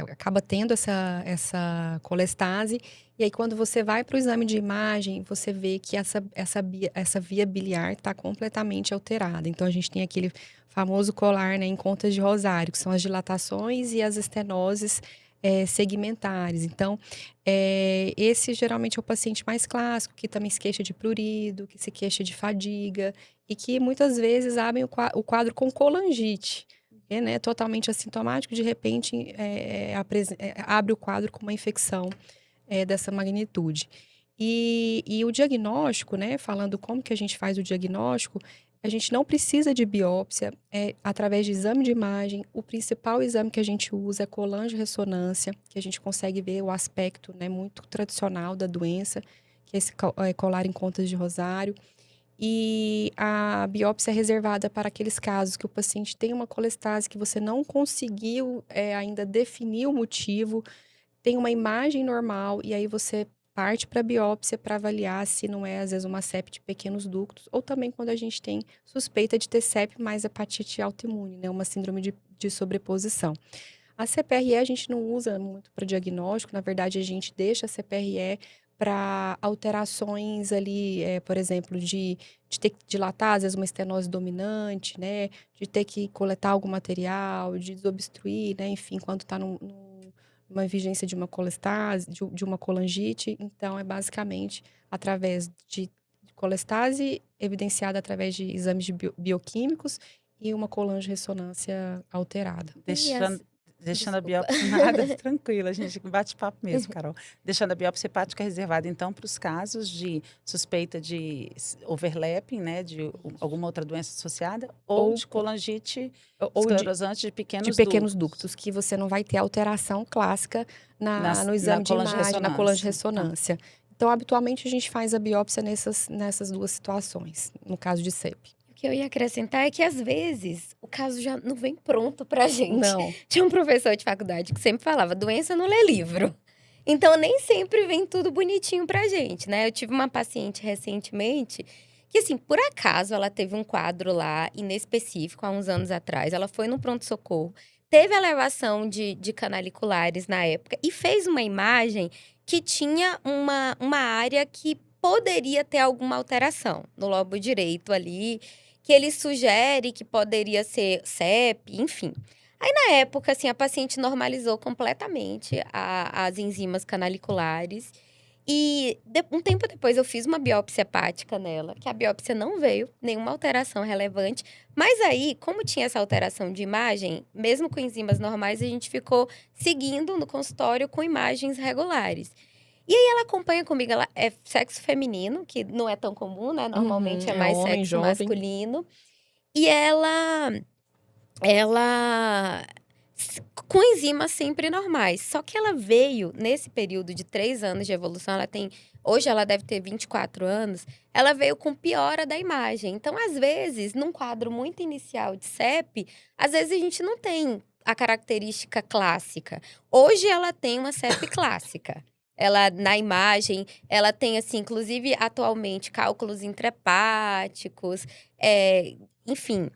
acaba tendo essa colestase. E aí, quando você vai para o exame de imagem, você vê que essa via biliar está completamente alterada. Então, a gente tem aquele famoso colar, né, em contas de rosário, que são as dilatações e as estenoses segmentares. Então, esse geralmente é o paciente mais clássico, que também se queixa de prurido, que se queixa de fadiga, e que muitas vezes abrem o quadro com colangite. Né, totalmente assintomático, de repente abre o quadro com uma infecção dessa magnitude. E o diagnóstico, né, falando como que a gente faz o diagnóstico, a gente não precisa de biópsia, através de exame de imagem. O principal exame que a gente usa é colangio-ressonância, que a gente consegue ver o aspecto, né, muito tradicional da doença, que é esse colar em contas de rosário. E a biópsia é reservada para aqueles casos que o paciente tem uma colestase que você não conseguiu ainda definir o motivo, tem uma imagem normal, e aí você parte para a biópsia para avaliar se não é, às vezes, uma CEP de pequenos ductos, ou também quando a gente tem suspeita de ter CEP mais hepatite autoimune, né, uma síndrome de sobreposição. A CPRE a gente não usa muito para diagnóstico, na verdade a gente deixa a CPRE para alterações ali, por exemplo, de ter que dilatar, às vezes uma estenose dominante, né, de ter que coletar algum material, de desobstruir, né, enfim, quando está numa vigência de uma colestase, de uma colangite. Então, é basicamente através de colestase, evidenciada através de exames de bioquímicos e uma colangio-ressonância alterada. Deixando a Desculpa. biópsia nada, tranquila, a gente bate papo mesmo, Carol. Deixando a biópsia hepática reservada, então, para os casos de suspeita de overlapping, né, de alguma outra doença associada, ou de colangite esclerosante de pequenos ductos, que você não vai ter alteração clássica no exame de imagem, na colangio-ressonância. Então, habitualmente, a gente faz a biópsia nessas duas situações, no caso de CEP. O que eu ia acrescentar é que, às vezes, o caso já não vem pronto pra gente. Não. Tinha um professor de faculdade que sempre falava, doença não lê livro. Então, nem sempre vem tudo bonitinho pra gente, né? Eu tive uma paciente recentemente que, assim, por acaso, ela teve um quadro lá, inespecífico, há uns anos atrás. Ela foi no pronto-socorro, teve elevação de canaliculares na época e fez uma imagem que tinha uma área que poderia ter alguma alteração no lobo direito ali, que ele sugere que poderia ser CEP, enfim. Aí, na época, assim, a paciente normalizou completamente as enzimas canaliculares. E um tempo depois eu fiz uma biópsia hepática nela, que a biópsia não veio nenhuma alteração relevante. Mas aí, como tinha essa alteração de imagem, mesmo com enzimas normais, a gente ficou seguindo no consultório com imagens regulares. E aí ela acompanha comigo, ela é sexo feminino, que não é tão comum, né? Normalmente é mais homem, sexo jovem. masculino. E ela com enzimas sempre normais. Só que ela veio, nesse período de 3 anos de evolução, hoje ela deve ter 24 anos, ela veio com piora da imagem. Então, às vezes, num quadro muito inicial de CEP, às vezes a gente não tem a característica clássica. Hoje ela tem uma CEP clássica. ela na imagem, ela tem, assim, inclusive, atualmente, cálculos intrahepáticos, enfim.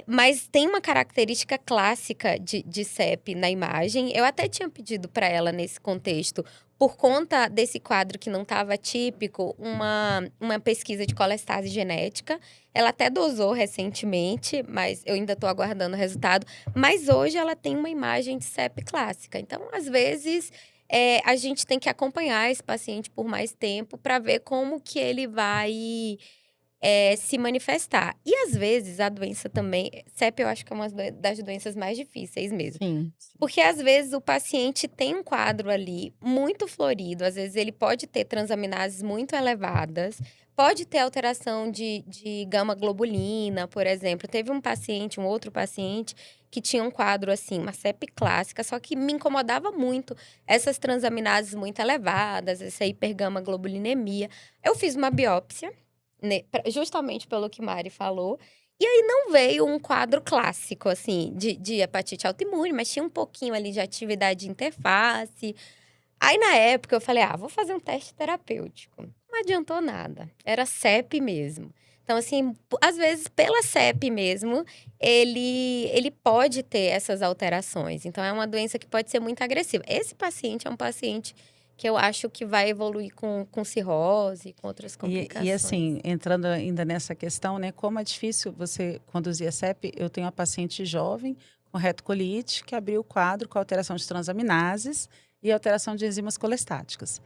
Mas tem uma característica clássica de CEP na imagem. Eu até tinha pedido para ela, nesse contexto, por conta desse quadro que não estava típico, uma pesquisa de colestase genética. Ela até dosou recentemente, mas eu ainda estou aguardando o resultado. Mas hoje ela tem uma imagem de CEP clássica. Então, às vezes, a gente tem que acompanhar esse paciente por mais tempo para ver como que ele vai se manifestar. E às vezes a doença também, CEP eu acho que é uma das doenças mais difíceis mesmo. Sim. Porque às vezes o paciente tem um quadro ali muito florido, às vezes ele pode ter transaminases muito elevadas, pode ter alteração de gama-globulina, por exemplo. Teve um outro paciente, que tinha um quadro assim, uma CEP clássica, só que me incomodava muito essas transaminases muito elevadas, essa hipergama-globulinemia. Eu fiz uma biópsia, justamente pelo que Mari falou. E aí não veio um quadro clássico, assim, de hepatite autoimune, mas tinha um pouquinho ali de atividade de interface. Aí, na época, eu falei, vou fazer um teste terapêutico. Não adiantou nada. Era CEP mesmo. Então, assim, às vezes, pela CEP mesmo, ele pode ter essas alterações. Então, é uma doença que pode ser muito agressiva. Esse paciente é um paciente que eu acho que vai evoluir com cirrose, com outras complicações. E assim, entrando ainda nessa questão, né, como é difícil você conduzir a CEP, eu tenho uma paciente jovem com retocolite que abriu o quadro com alteração de transaminases e alteração de enzimas colestáticas.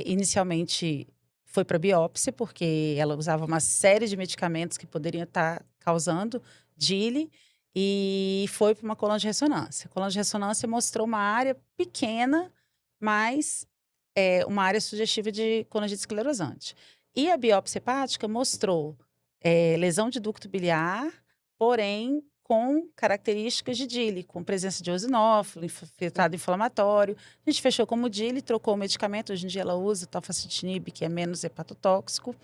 Inicialmente foi para biópsia, porque ela usava uma série de medicamentos que poderiam estar causando DILI, e foi para uma colangirressonância. A colangirressonância mostrou uma área pequena, mas uma área sugestiva de colangite esclerosante. E a biópsia hepática mostrou lesão de ducto biliar, porém com características de DILI, com presença de eosinófilo, filtrado inflamatório. A gente fechou como DILI, trocou o medicamento. Hoje em dia ela usa tofacitinib, que é menos hepatotóxico.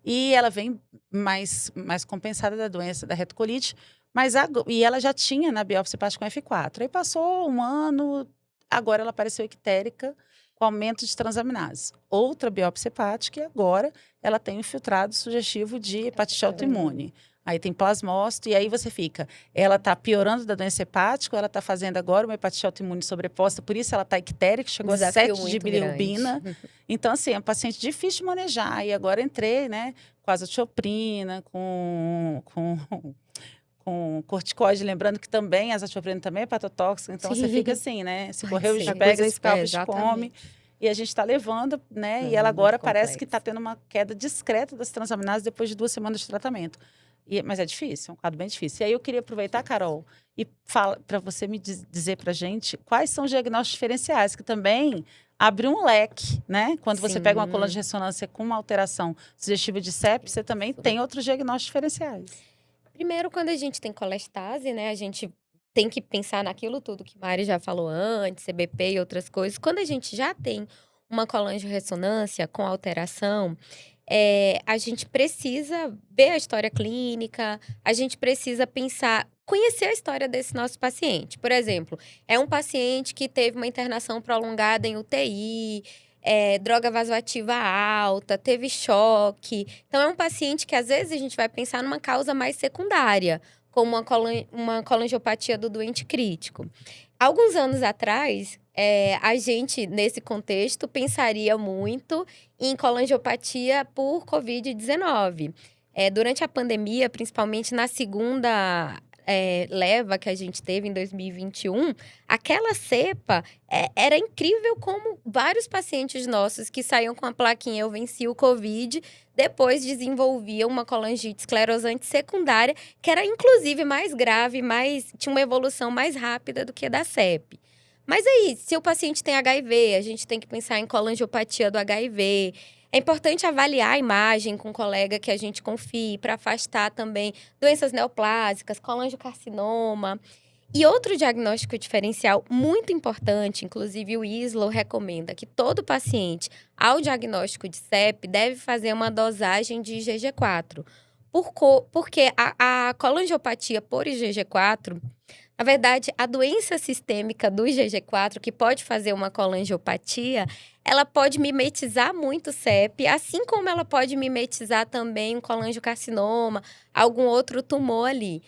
E ela vem mais compensada da doença da retocolite. E ela já tinha na biópsia hepática com F4. Aí passou um ano, agora ela apareceu ictérica, com aumento de transaminases. Outra biópsia hepática, e agora ela tem um infiltrado sugestivo de hepatite autoimune. Aí tem plasmócito, e aí você fica, ela está piorando da doença hepática, ou ela está fazendo agora uma hepatite autoimune sobreposta, por isso ela está ictérica, chegou a 7 de bilirrubina. Então, assim, é um paciente difícil de manejar. E agora entrei, né, com azatioprina, com corticoide, lembrando que também a azatioprina também é hepatotóxica, então você fica assim, né? Se correr o pega, se come. E a gente está levando, né? E ela agora parece que está tendo uma queda discreta das transaminases depois de 2 semanas de tratamento. Mas é difícil, é um quadro bem difícil. E aí eu queria aproveitar, Carol, e para você me dizer para a gente quais são os diagnósticos diferenciais, que também abre um leque, né? Quando você pega uma coluna de ressonância com uma alteração sugestiva de CEP, você também tem outros diagnósticos diferenciais. Primeiro, quando a gente tem colestase, né? A gente tem que pensar naquilo tudo que Mari já falou antes, CBP e outras coisas. Quando a gente já tem uma colangirressonância com alteração, a gente precisa ver a história clínica, a gente precisa conhecer a história desse nosso paciente. Por exemplo, é um paciente que teve uma internação prolongada em UTI, droga vasoativa alta, teve choque. Então, é um paciente que, às vezes, a gente vai pensar numa causa mais secundária, como uma colangiopatia do doente crítico. Alguns anos atrás, a gente, nesse contexto, pensaria muito em colangiopatia por Covid-19. Durante a pandemia, principalmente na segunda leva que a gente teve em 2021, aquela cepa era incrível como vários pacientes nossos que saíam com a plaquinha "eu venci o Covid", depois desenvolviam uma colangite esclerosante secundária, que era inclusive mais grave, tinha uma evolução mais rápida do que a da CEP. Mas aí, se o paciente tem HIV, a gente tem que pensar em colangiopatia do HIV. É importante avaliar a imagem com um colega que a gente confie para afastar também doenças neoplásicas, colangiocarcinoma. E outro diagnóstico diferencial muito importante, inclusive o ISLO recomenda que todo paciente, ao diagnóstico de CEP, deve fazer uma dosagem de IgG4. Porque a colangiopatia por IgG4 Na verdade, a doença sistêmica do IgG4, que pode fazer uma colangiopatia, ela pode mimetizar muito o CEP, assim como ela pode mimetizar também um colangiocarcinoma, algum outro tumor ali.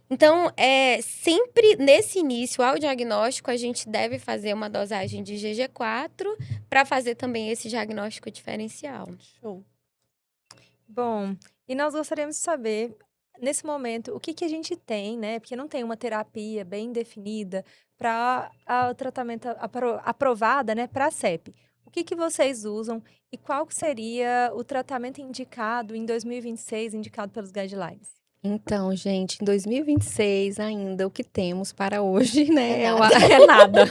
Então, sempre nesse início ao diagnóstico, a gente deve fazer uma dosagem de IgG4 para fazer também esse diagnóstico diferencial. Show. Bom, e nós gostaríamos de saber, nesse momento, o que que a gente tem, né? Porque não tem uma terapia bem definida para o tratamento aprovada, né, para a CEP. O que que vocês usam e qual que seria o tratamento indicado em 2026, indicado pelos guidelines? Então, gente, em 2026 ainda o que temos para hoje, né, É nada. é nada.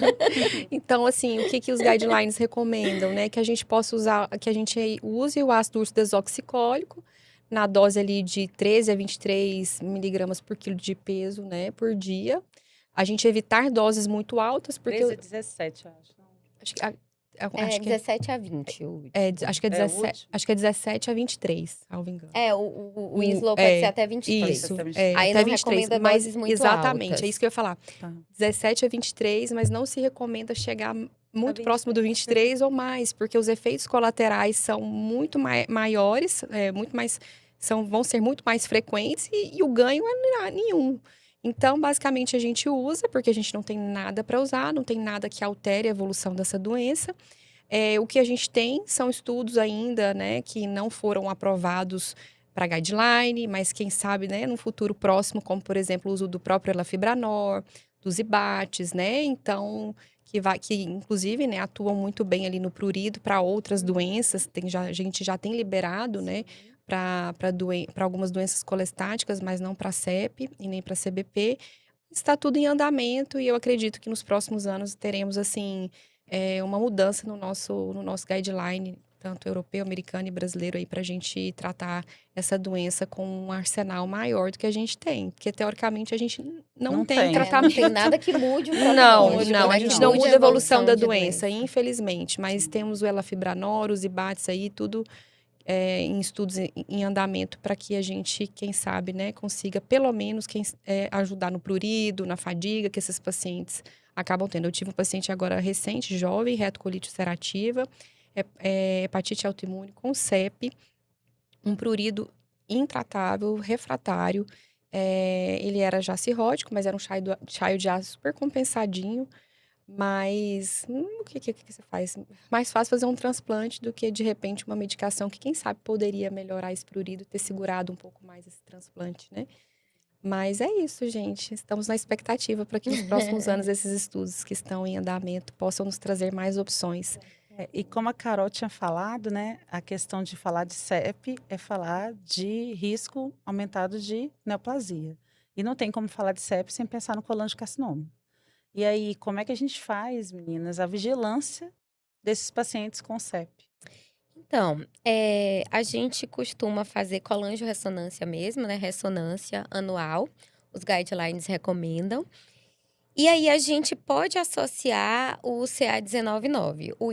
Então, assim, o que que os guidelines recomendam, né? Que a gente possa usar, que a gente use o ácido urso desoxicólico na dose ali de 13 a 23 miligramas por quilo de peso, né, por dia. A gente evitar doses muito altas, porque 13 a 17, eu acho. acho que, acho que 17 a 20. acho que é É, o 17, último. acho que é 17 a 23, salvo engano. O slow pode ser até 23. Isso, Pode ser Aí até não 23, recomenda mas doses muito exatamente, altas. é isso que eu ia falar. Tá. 17 a 23, mas não se recomenda chegar muito 23. próximo do 23 ou mais, porque os efeitos colaterais são muito maiores, vão ser muito mais frequentes e o ganho é nenhum. Então, basicamente, a gente usa, porque a gente não tem nada para usar, não tem nada que altere a evolução dessa doença. O que a gente tem são estudos ainda, né, que não foram aprovados para guideline, mas quem sabe, né, no futuro próximo, como por exemplo o uso do próprio elafibranor, dos IBATs, né, então que inclusive, né, atuam muito bem ali no prurido para outras doenças, a gente já tem liberado, né, para algumas doenças colestáticas, mas não para CEP e nem para CBP. Está tudo em andamento e eu acredito que nos próximos anos teremos assim uma mudança no nosso guideline, tanto europeu, americano e brasileiro, aí, para a gente tratar essa doença com um arsenal maior do que a gente tem. Porque, teoricamente, a gente não Não tem tem. Não tratamento. tem nada que mude o Não, prognóstico, não, né, a que gente não mude muda a evolução da de doença, infelizmente. Mas temos o elafibranor, os IBATs aí, tudo em estudos em andamento para que a gente, quem sabe, né, consiga pelo menos ajudar no prurido, na fadiga que esses pacientes acabam tendo. Eu tive um paciente agora recente, jovem, retocolite ulcerativa, hepatite autoimune com CEP, um prurido intratável, refratário. Ele era já cirrótico, mas era um chaio de ácido super compensadinho. Mas o que você faz? Mais fácil fazer um transplante do que, de repente, uma medicação que, quem sabe, poderia melhorar esse prurido, ter segurado um pouco mais esse transplante, né? Mas é isso, gente. Estamos na expectativa para que nos próximos anos esses estudos que estão em andamento possam nos trazer mais opções. E como a Carol tinha falado, né, a questão de falar de CEP é falar de risco aumentado de neoplasia. E não tem como falar de CEP sem pensar no colangiocarcinoma. E aí, como é que a gente faz, meninas, a vigilância desses pacientes com CEP? Então, a gente costuma fazer colangiorressonância mesmo, né? Ressonância anual. Os guidelines recomendam. E aí, a gente pode associar o CA199. O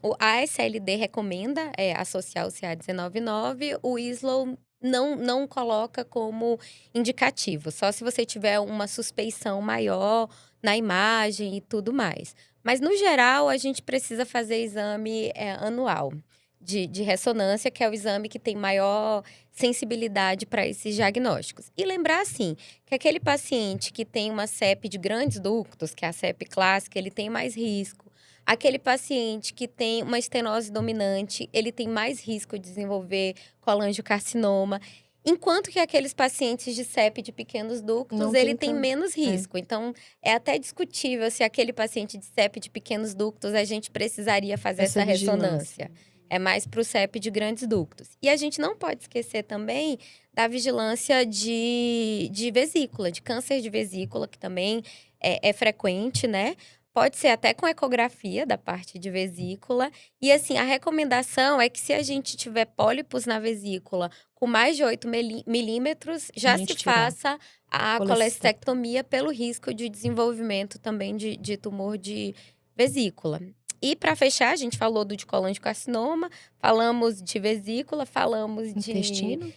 o ASLD recomenda associar o CA199. O ISLO não coloca como indicativo. Só se você tiver uma suspeição maior na imagem e tudo mais. Mas, no geral, a gente precisa fazer exame anual de ressonância, que é o exame que tem maior sensibilidade para esses diagnósticos. E lembrar, assim, que aquele paciente que tem uma CEP de grandes ductos, que é a CEP clássica, ele tem mais risco. Aquele paciente que tem uma estenose dominante, ele tem mais risco de desenvolver colangiocarcinoma. Enquanto que aqueles pacientes de CEP de pequenos ductos, Não ele tem tem tanto. menos risco. Então, é até discutível se aquele paciente de CEP de pequenos ductos, a gente precisaria fazer essa ressonância. É mais para o CEP de grandes ductos. E a gente não pode esquecer também da vigilância de vesícula, de câncer de vesícula, que também é frequente, né? Pode ser até com ecografia da parte de vesícula. E assim, a recomendação é que se a gente tiver pólipos na vesícula com mais de 8 milímetros, já se faça a colestectomia pelo risco de desenvolvimento também de tumor de vesícula. E para fechar, a gente falou de colangiocarcinoma, falamos de vesícula, falamos de intestino.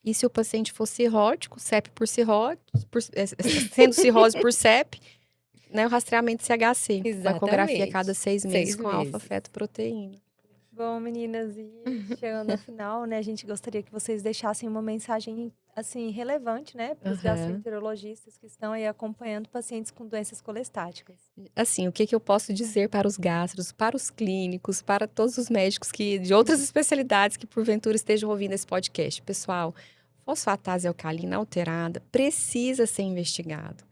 E se o paciente for cirrótico, CEP por cirrose, sendo cirrose por CEP, né, o rastreamento CHC. Com a ecografia a cada 6 meses 6 com meses. alfa-fetoproteína. Bom, meninas, e chegando ao final, né, a gente gostaria que vocês deixassem uma mensagem, assim, relevante, né, para os gastroenterologistas que estão aí acompanhando pacientes com doenças colestáticas. Assim, o que eu posso dizer para os gastros, para os clínicos, para todos os médicos de outras especialidades que porventura estejam ouvindo esse podcast? Pessoal, fosfatase alcalina alterada precisa ser investigado.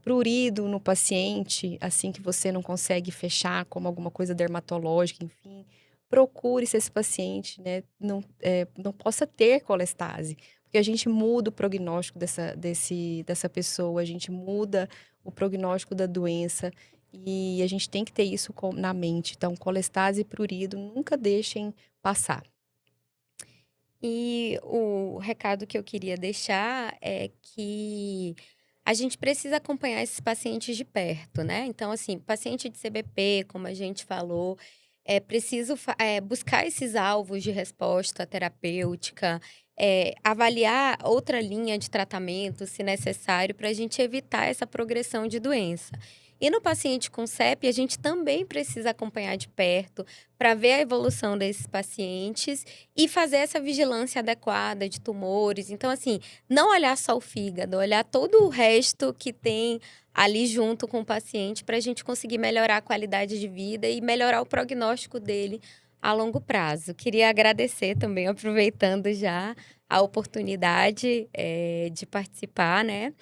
Prurido no paciente, assim que você não consegue fechar como alguma coisa dermatológica, enfim, procure se esse paciente, né, não possa ter colestase, porque a gente muda o prognóstico dessa pessoa, a gente muda o prognóstico da doença e a gente tem que ter isso na mente. Então, colestase e prurido nunca deixem passar. E o recado que eu queria deixar é que a gente precisa acompanhar esses pacientes de perto, né? Então, assim, paciente de CBP, como a gente falou, é preciso buscar esses alvos de resposta terapêutica, avaliar outra linha de tratamento, se necessário, para a gente evitar essa progressão de doença. E no paciente com CEP, a gente também precisa acompanhar de perto para ver a evolução desses pacientes e fazer essa vigilância adequada de tumores. Então, assim, não olhar só o fígado, olhar todo o resto que tem ali junto com o paciente para a gente conseguir melhorar a qualidade de vida e melhorar o prognóstico dele a longo prazo. Queria agradecer também, aproveitando já a oportunidade de participar, né?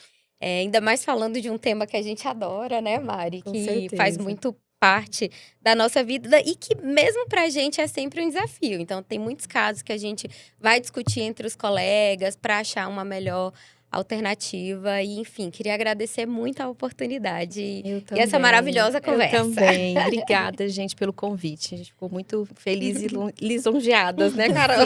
Ainda mais falando de um tema que a gente adora, né, Mari? Com Que certeza. faz muito parte da nossa vida e que mesmo pra gente é sempre um desafio. Então, tem muitos casos que a gente vai discutir entre os colegas para achar uma melhor alternativa. E, enfim, queria agradecer muito a oportunidade e essa maravilhosa conversa. Eu também. Obrigada, gente, pelo convite. A gente ficou muito feliz e lisonjeadas, né, Carol?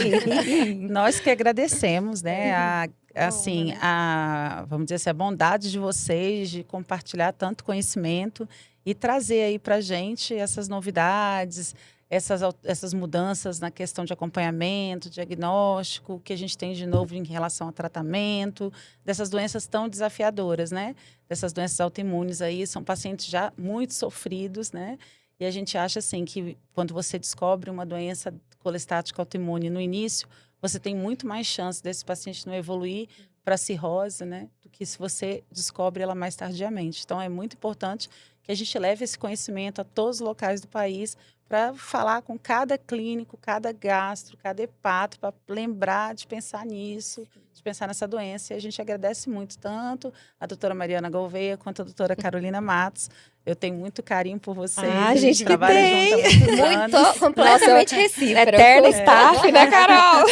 Nós que agradecemos, né, Honra, né? vamos dizer assim, a bondade de vocês de compartilhar tanto conhecimento e trazer aí para a gente essas novidades, essas mudanças na questão de acompanhamento, diagnóstico, que a gente tem de novo em relação ao tratamento, dessas doenças tão desafiadoras, né? Dessas doenças autoimunes aí, são pacientes já muito sofridos, né? E a gente acha assim que quando você descobre uma doença colestática autoimune no início, você tem muito mais chance desse paciente não evoluir para cirrose, né? Do que se você descobre ela mais tardiamente. Então, é muito importante que a gente leve esse conhecimento a todos os locais do país para falar com cada clínico, cada gastro, cada hepato, para lembrar de pensar nisso, de pensar nessa doença. E a gente agradece muito, tanto a doutora Mariana Gouveia quanto a doutora Carolina Matos. Eu tenho muito carinho por vocês. A gente trabalha tem. junto há muitos anos. Muito, completamente recíproco. Eterna staff, né, Carol?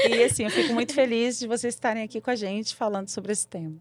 E assim, eu fico muito feliz de vocês estarem aqui com a gente falando sobre esse tema.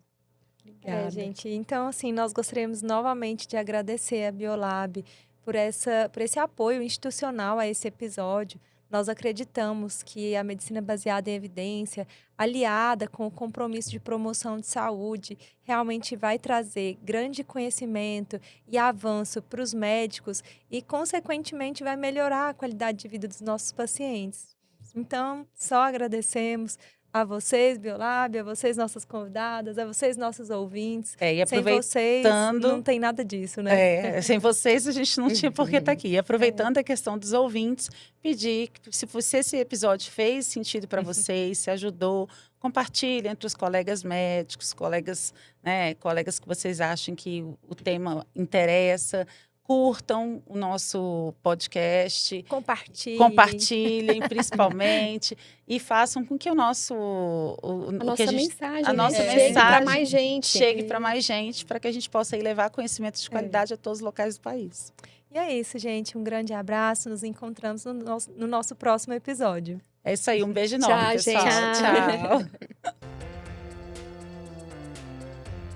Obrigada. Gente, então, assim, nós gostaríamos novamente de agradecer a Biolab por esse apoio institucional a esse episódio. Nós acreditamos que a medicina baseada em evidência, aliada com o compromisso de promoção de saúde, realmente vai trazer grande conhecimento e avanço para os médicos e, consequentemente, vai melhorar a qualidade de vida dos nossos pacientes. Então, só agradecemos a vocês, Biolab, a vocês, nossas convidadas, a vocês, nossos ouvintes. E Sem vocês, não tem nada disso, né? Sem vocês, a gente não tinha por que estar aqui. E aproveitando a questão dos ouvintes, pedir que, se esse episódio fez sentido para vocês, se ajudou, compartilhe entre os colegas médicos, colegas que vocês acham que o tema interessa. Curtam o nosso podcast. Compartilhem, principalmente. E façam com que a nossa mensagem chegue para mais gente. Chegue para mais gente, para que a gente possa aí levar conhecimento de qualidade a todos os locais do país. E é isso, gente. Um grande abraço. Nos encontramos no nosso próximo episódio. É isso aí. Um beijo enorme, pessoal. Tchau, gente. Tchau.